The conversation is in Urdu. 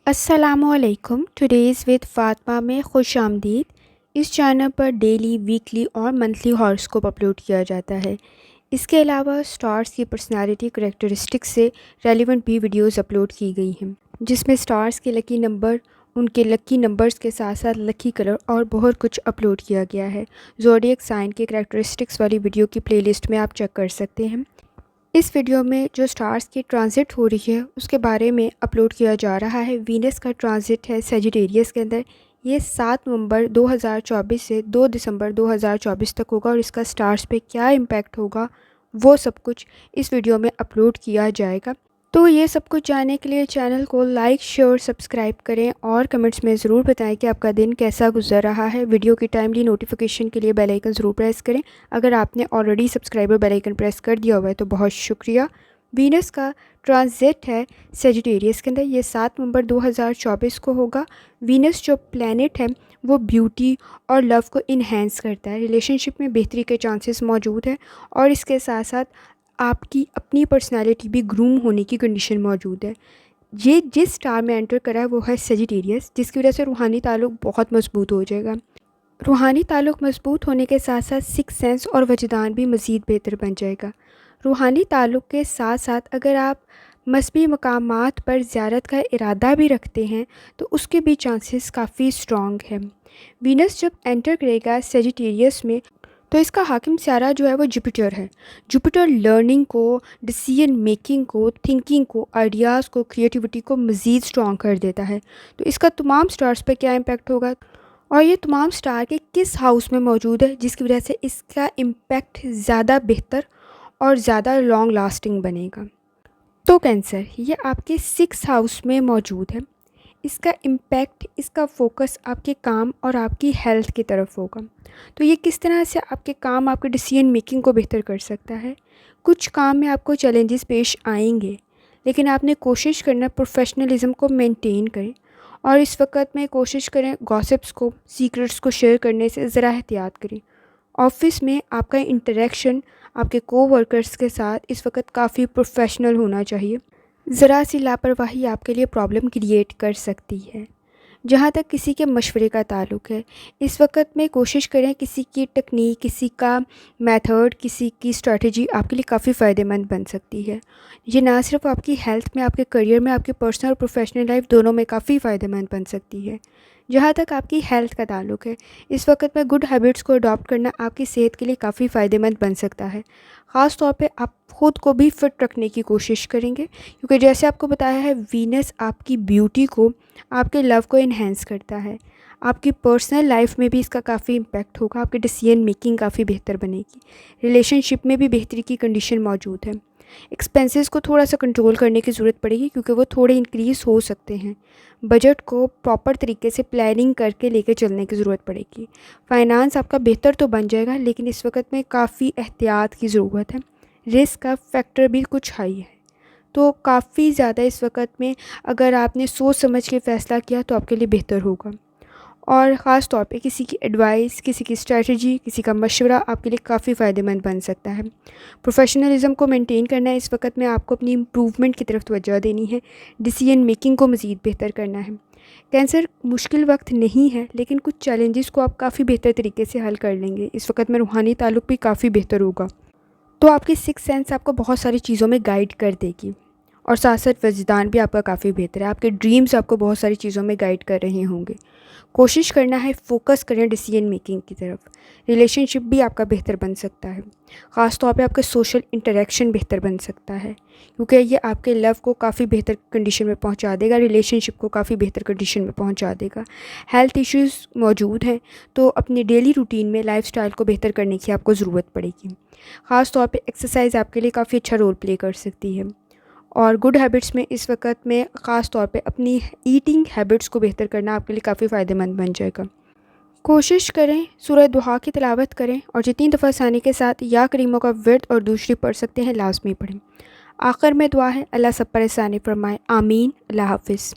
السلام علیکم. ٹوڈیز ود فاطمہ میں خوش آمدید. اس چینل پر ڈیلی، ویکلی اور منتھلی ہاراسکوپ اپلوڈ کیا جاتا ہے. اس کے علاوہ سٹارز کی پرسنالٹی کریکٹرسٹکس سے ریلیونٹ بھی ویڈیوز اپلوڈ کی گئی ہیں، جس میں سٹارز کے لکی نمبر، ان کے لکی نمبرز کے ساتھ ساتھ لکی کلر اور بہت کچھ اپلوڈ کیا گیا ہے. زوڈیک سائن کے کریکٹرسٹکس والی ویڈیو کی پلے لسٹ میں آپ چیک کر سکتے ہیں. اس ویڈیو میں جو سٹارز کی ٹرانزٹ ہو رہی ہے اس کے بارے میں اپلوڈ کیا جا رہا ہے. وینس کا ٹرانزٹ ہے سیجیٹیریس کے اندر. یہ 7 نومبر 2024 سے 2 دسمبر 2024 تک ہوگا، اور اس کا سٹارز پہ کیا امپیکٹ ہوگا وہ سب کچھ اس ویڈیو میں اپلوڈ کیا جائے گا. تو یہ سب کچھ جاننے کے لیے چینل کو لائک، شیئر، سبسکرائب کریں اور کمنٹس میں ضرور بتائیں کہ آپ کا دن کیسا گزر رہا ہے. ویڈیو کی ٹائملی نوٹیفیکیشن کے لیے بیل آئیکن ضرور پریس کریں. اگر آپ نے already subscriber bell icon press کر دیا ہوا ہے تو بہت شکریہ. وینس کا ٹرانزٹ ہے سیجیٹیریس کے اندر. یہ 7 نومبر 2024 کو ہوگا. وینس جو پلینٹ ہے وہ بیوٹی اور لو کو انہینس کرتا ہے. ریلیشن شپ میں بہتری کے چانسز موجود ہیں، اور اس کے ساتھ ساتھ آپ کی اپنی پرسنالٹی بھی گروم ہونے کی کنڈیشن موجود ہے. یہ جس سٹار میں انٹر کرا ہے وہ ہے سیجیٹیریس، جس کی وجہ سے روحانی تعلق بہت مضبوط ہو جائے گا. روحانی تعلق مضبوط ہونے کے ساتھ ساتھ سکس سینس اور وجدان بھی مزید بہتر بن جائے گا. روحانی تعلق کے ساتھ ساتھ اگر آپ مذہبی مقامات پر زیارت کا ارادہ بھی رکھتے ہیں تو اس کے بھی چانسز کافی اسٹرانگ ہیں. وینس جب انٹر کرے گا سیجیٹیریس میں تو اس کا حاکم سیارہ جو ہے وہ جوپیٹر ہے. جوپیٹر لرننگ کو، ڈیسیژن میکنگ کو، تھنکنگ کو، آئیڈیاز کو، کریٹیوٹی کو مزید اسٹرانگ کر دیتا ہے. تو اس کا تمام سٹارز پہ کیا امپیکٹ ہوگا، اور یہ تمام سٹار کے کس ہاؤس میں موجود ہے جس کی وجہ سے اس کا امپیکٹ زیادہ بہتر اور زیادہ لانگ لاسٹنگ بنے گا. تو کینسر، یہ آپ کے 6 ہاؤس میں موجود ہے. اس کا امپیکٹ، اس کا فوکس آپ کے کام اور آپ کی ہیلتھ کی طرف ہوگا. تو یہ کس طرح سے آپ کے کام، آپ کے ڈیسیژن میکنگ کو بہتر کر سکتا ہے. کچھ کام میں آپ کو چیلنجز پیش آئیں گے، لیکن آپ نے کوشش کرنا پروفیشنلزم کو مینٹین کریں، اور اس وقت میں کوشش کریں گاسپس کو، سیکرٹس کو شیئر کرنے سے ذرا احتیاط کریں. آفس میں آپ کا انٹریکشن آپ کے کو ورکرز کے ساتھ اس وقت کافی پروفیشنل ہونا چاہیے. ذرا سی لاپرواہی آپ کے لیے پرابلم کریٹ کر سکتی ہے. جہاں تک کسی کے مشورے کا تعلق ہے، اس وقت میں کوشش کریں کسی کی ٹیکنیک، کسی کا میتھڈ، کسی کی اسٹریٹجی آپ کے لیے کافی فائدہ مند بن سکتی ہے. یہ نہ صرف آپ کی ہیلتھ میں، آپ کے کریئر میں، آپ کے پرسنل اور پروفیشنل لائف دونوں میں کافی فائدہ مند بن سکتی ہے. جہاں تک آپ کی ہیلتھ کا تعلق ہے، اس وقت میں گڈ ہیبٹس کو اڈاپٹ کرنا آپ کی صحت کے لیے کافی فائدہ مند بن سکتا ہے. خاص طور پہ آپ خود کو بھی فٹ رکھنے کی کوشش کریں گے، کیونکہ جیسے آپ کو بتایا ہے وینس آپ کی بیوٹی کو، آپ کے لو کو انہینس کرتا ہے. آپ کی پرسنل لائف میں بھی اس کا کافی امپیکٹ ہوگا. آپ کی ڈیسیژن میکنگ کافی بہتر بنے گی. ریلیشن شپ میں بھی بہتری کی کنڈیشن موجود ہے. ایکسپینسز کو تھوڑا سا کنٹرول کرنے کی ضرورت پڑے گی، کیونکہ وہ تھوڑے انکریز ہو سکتے ہیں. بجٹ کو پراپر طریقے سے پلاننگ کر کے لے کے چلنے کی ضرورت پڑے گی. فائنانس آپ کا بہتر تو بن جائے گا، لیکن اس وقت میں کافی احتیاط کی ضرورت ہے. رسک کا فیکٹر بھی کچھ ہائی ہے، تو کافی زیادہ اس وقت میں اگر آپ نے سوچ سمجھ کے فیصلہ کیا تو آپ کے لیے بہتر ہوگا. اور خاص طور پہ کسی کی ایڈوائس، کسی کی اسٹریٹجی، کسی کا مشورہ آپ کے لیے کافی فائدہ مند بن سکتا ہے. پروفیشنلزم کو مینٹین کرنا ہے. اس وقت میں آپ کو اپنی امپروومنٹ کی طرف توجہ دینی ہے. ڈیسیژن میکنگ کو مزید بہتر کرنا ہے. کینسر، مشکل وقت نہیں ہے، لیکن کچھ چیلنجز کو آپ کافی بہتر طریقے سے حل کر لیں گے. اس وقت میں روحانی تعلق بھی کافی بہتر ہوگا. تو آپ کی سکس سینس آپ کو بہت ساری چیزوں میں گائیڈ کر دے گی، اور ساتھ ساتھ وجدان بھی آپ کا کافی بہتر ہے. آپ کے ڈریمز آپ کو بہت ساری چیزوں میں گائیڈ کر رہے ہوں گے. کوشش کرنا ہے فوکس کریں ڈیسیژن میکنگ کی طرف. ریلیشن شپ بھی آپ کا بہتر بن سکتا ہے. خاص طور پہ آپ کا سوشل انٹریکشن بہتر بن سکتا ہے، کیونکہ یہ آپ کے لو کو کافی بہتر کنڈیشن میں پہنچا دے گا. ریلیشن شپ کو کافی بہتر کنڈیشن میں پہنچا دے گا. ہیلتھ ایشوز موجود ہیں، تو اپنی ڈیلی روٹین میں لائف سٹائل کو بہتر کرنے کی آپ کو ضرورت پڑے گی. خاص طور پہ ایکسرسائز آپ کے لیے کافی اچھا رول پلے کر سکتی ہے. اور گڈ ہیبٹس میں اس وقت میں خاص طور پہ اپنی ایٹنگ ہیبٹس کو بہتر کرنا آپ کے لیے کافی فائدہ مند بن جائے گا. کوشش کریں سورہ دعا کی تلاوت کریں، اور جتنی دفعہ ثانی کے ساتھ یا کریموں کا ورد اور دوسری پڑھ سکتے ہیں لازمی پڑھیں. آخر میں دعا ہے، اللہ سب پر احسان فرمائے. آمین. اللہ حافظ.